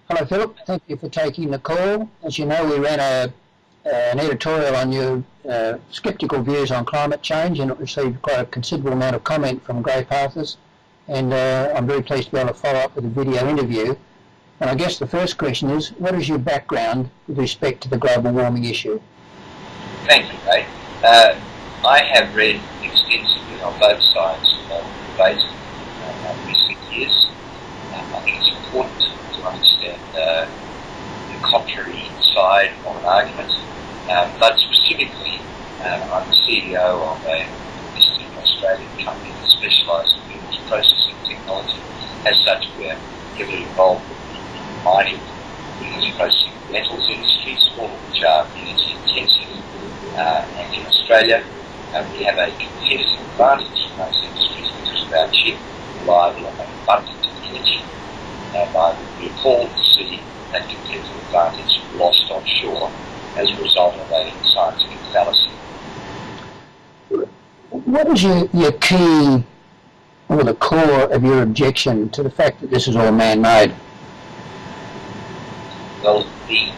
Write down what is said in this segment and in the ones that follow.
Hello, Philip. Thank you for taking the call. As you know, we ran an editorial on your sceptical views on climate change, and it received quite a considerable amount of comment from grey pathers. And I'm very pleased to be able to follow up with a video interview. And I guess the first question is, what is your background with respect to the global warming issue? Thank you, Ray. I have read extensively on both sides of the debate in recent years. I think it's important to understand the contrary side of an argument, but specifically, I'm the CEO of a listed Australian company that specialises in minerals processing technology. As such, we're heavily involved in mining, minerals processing, metals industries, all of which are energy intensive. And in Australia, we have a competitive advantage in those industries because of our cheap, reliable and abundant energy. And I would be appalled to see that competitive advantage lost offshore as a result of a scientific fallacy. What is your key, or the core of your objection to the fact that this is all man-made? Well, the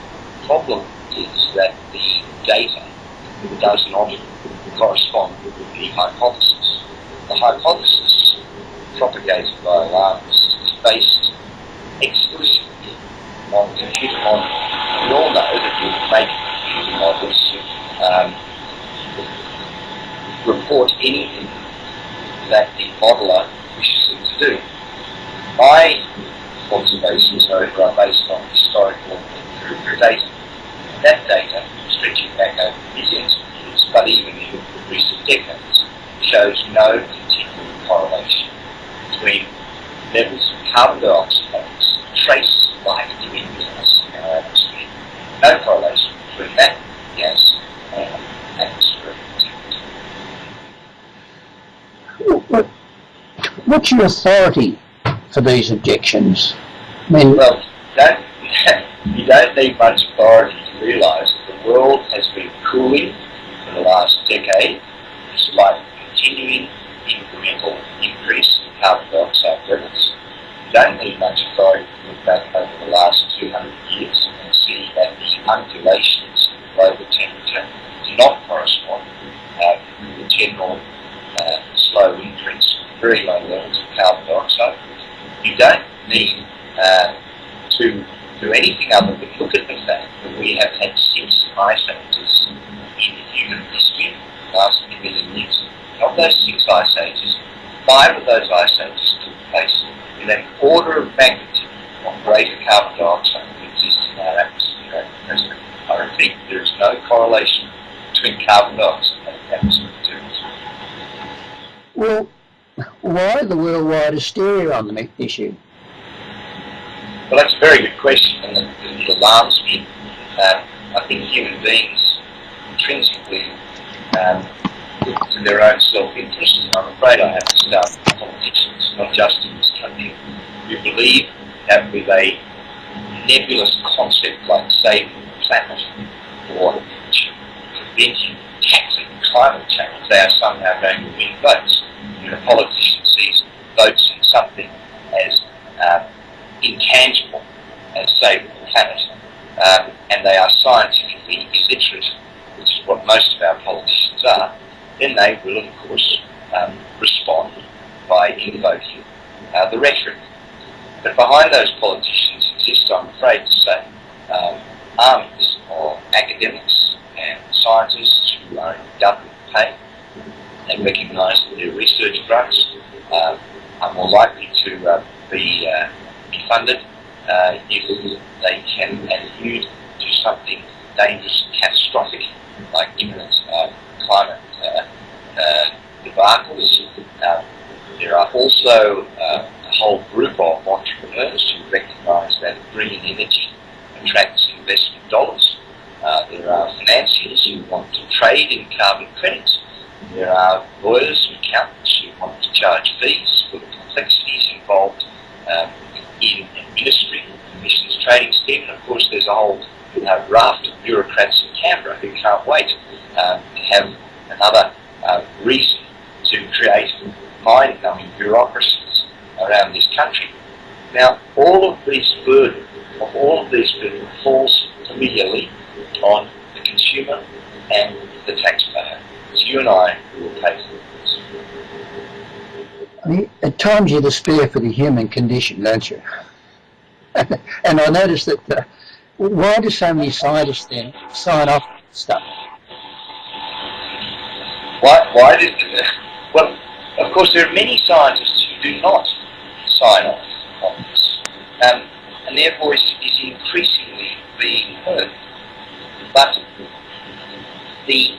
problem is that the data does not correspond with the hypothesis. The hypothesis propagated by alarmists is based exclusively on computer modelling. We all know that you make computer models report anything that the modeler wishes them to do. My observations, however, are based on historical empirical data. That data, stretching back over millions of years, but even in recent decades, shows no continuing correlation between levels of carbon dioxide, trace like us in our atmosphere. No correlation between that gas and atmospheric temperature. What's your authority for these objections? I mean, well, you don't need much authority to realise that the world has been cooling for the last decade, despite continuing incremental increase in carbon dioxide levels. You don't need much authority to look back over the last 200 years and see that the undulations in global temperature do not correspond with the general slow increase in very low levels of carbon dioxide. You don't need to do anything other than look at the fact that we have had 6 ice ages in human history in the last million years. Of those 6 ice ages, 5 of those ice ages took place in an order of magnitude of greater carbon dioxide that exists in our atmosphere at present. I repeat, there is no correlation between carbon dioxide and atmospheric temperature. well, why the worldwide hysteria on the issue? Well, that's a very good question, and it alarms me. I think human beings intrinsically look to their own self-interest, and I'm afraid I have to start with politicians, not just in this country, who believe that with a nebulous concept like saving the planet or preventing tackling climate change, they are somehow going to win votes. When a politician sees votes in something as intangible as saving the planet, and they are scientifically illiterate, which is what most of our politicians are, then they will, of course, respond by invoking the rhetoric. But behind those politicians exist, I'm afraid to say, armies of academics and scientists who are in government pay. They recognise that their research grants are more likely to be funded if they can allude to something dangerous and catastrophic like imminent climate debacles. There are also a whole group of entrepreneurs who recognise that green energy attracts investment dollars. There are financiers who want to trade in carbon credits. There are lawyers and accountants who want to charge fees for the complexities involved in administering the emissions trading scheme. And of course there's a whole raft of bureaucrats in Canberra who can't wait to have another reason to create mind-numbing bureaucracies around this country. Now, all of these burdens of all of these people falls familiarly on the consumer and the taxpayer. It's you and I who will pay for this. I mean, at times you're the spear for the human condition, don't you? And I noticed that why do so many scientists then sign off stuff? Why did well, of course, there are many scientists who do not sign off on this, and their voice is increasingly being heard. But the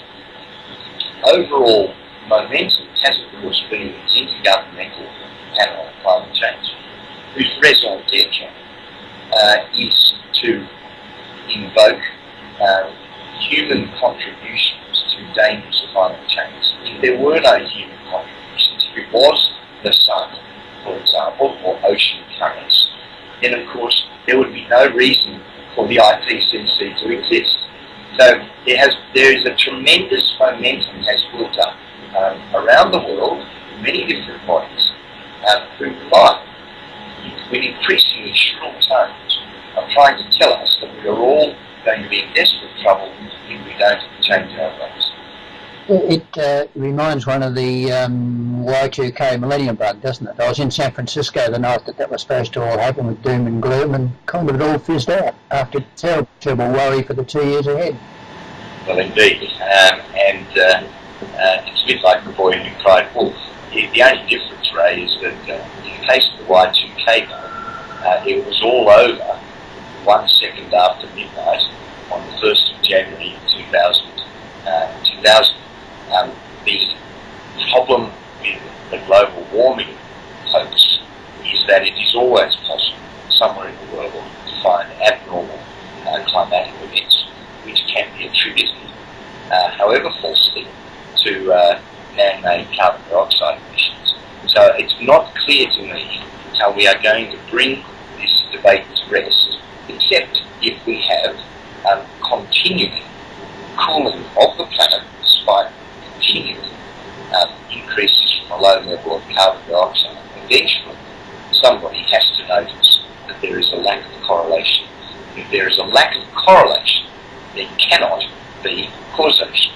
overall momentum has, of course, been the Intergovernmental Panel on Climate Change, whose raison d'etre is to invoke human contributions to dangerous climate change. If there were no human contributions, if it was the sun, for example, or ocean currents, then of course there would be no reason for the IPCC to exist. So there is a tremendous momentum has built up around the world, many different bodies, who might, with increasingly shrill tones, are trying to tell us that we are all going to be in desperate trouble if we don't change our ways. It reminds one of the Y2K Millennium Bug, doesn't it? I was in San Francisco the night that was supposed to all happen with doom and gloom, and kind of it all fizzed out after terrible, terrible worry for the 2 years ahead. Well, indeed, and it's a bit like the boy who cried wolf. The only difference, Ray, is that in the case of the Y2K bug, it was all over 1 second after midnight on the 1st of January 2000. The problem with the global warming hoax is that it is always possible somewhere in the world to find abnormal climatic events which can be attributed, however falsely, to man-made carbon dioxide emissions. So it's not clear to me how we are going to bring this debate to rest, except if we have continuing cooling of the planet despite continuing increases from a low level of carbon dioxide. Eventually, somebody has to notice that there is a lack of correlation. If there is a lack of correlation, there cannot be causation.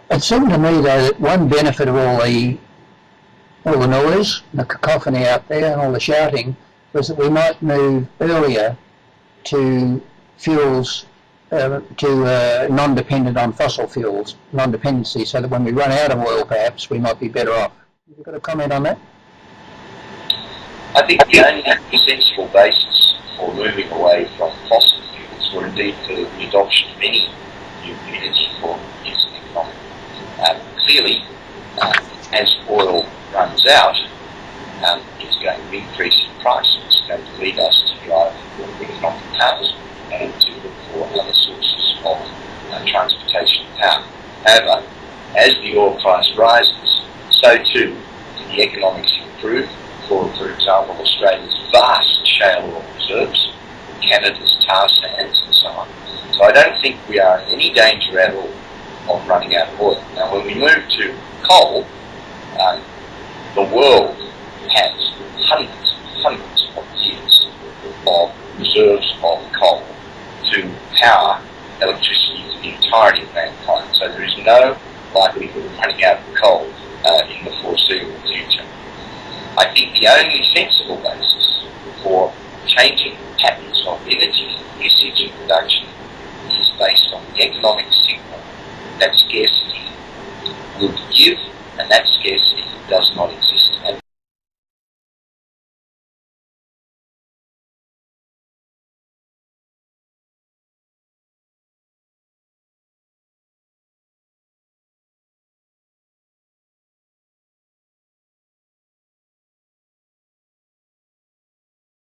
It seemed to me, though, that one benefit of all the noise, the cacophony out there and all the shouting, was that we might move earlier to fuels, non-dependent on fossil fuels, non-dependency, so that when we run out of oil, perhaps, we might be better off. Have you got a comment on that? I think the only sensible basis for moving away from fossil fuels, or indeed for the adoption of any new energy form, is economic. Clearly, as oil runs out, it's going to increase in price. It's going to lead us to drive economic powers and to look for other sources of transportation power. However, as the oil price rises, so too do the economics improve for example, Australia's vast shale oil reserves, Canada's tar sands, and so on. So I don't think we are in any danger at all of running out of oil. Now, when we move to coal, the world has hundreds of years of reserves of coal to power electricity to the entirety of mankind. So there is no likelihood of running out of coal in the foreseeable future. I think the only sensible basis for changing patterns of energy usage and production is based on the economic signal that scarcity would give, and that scarcity does not exist.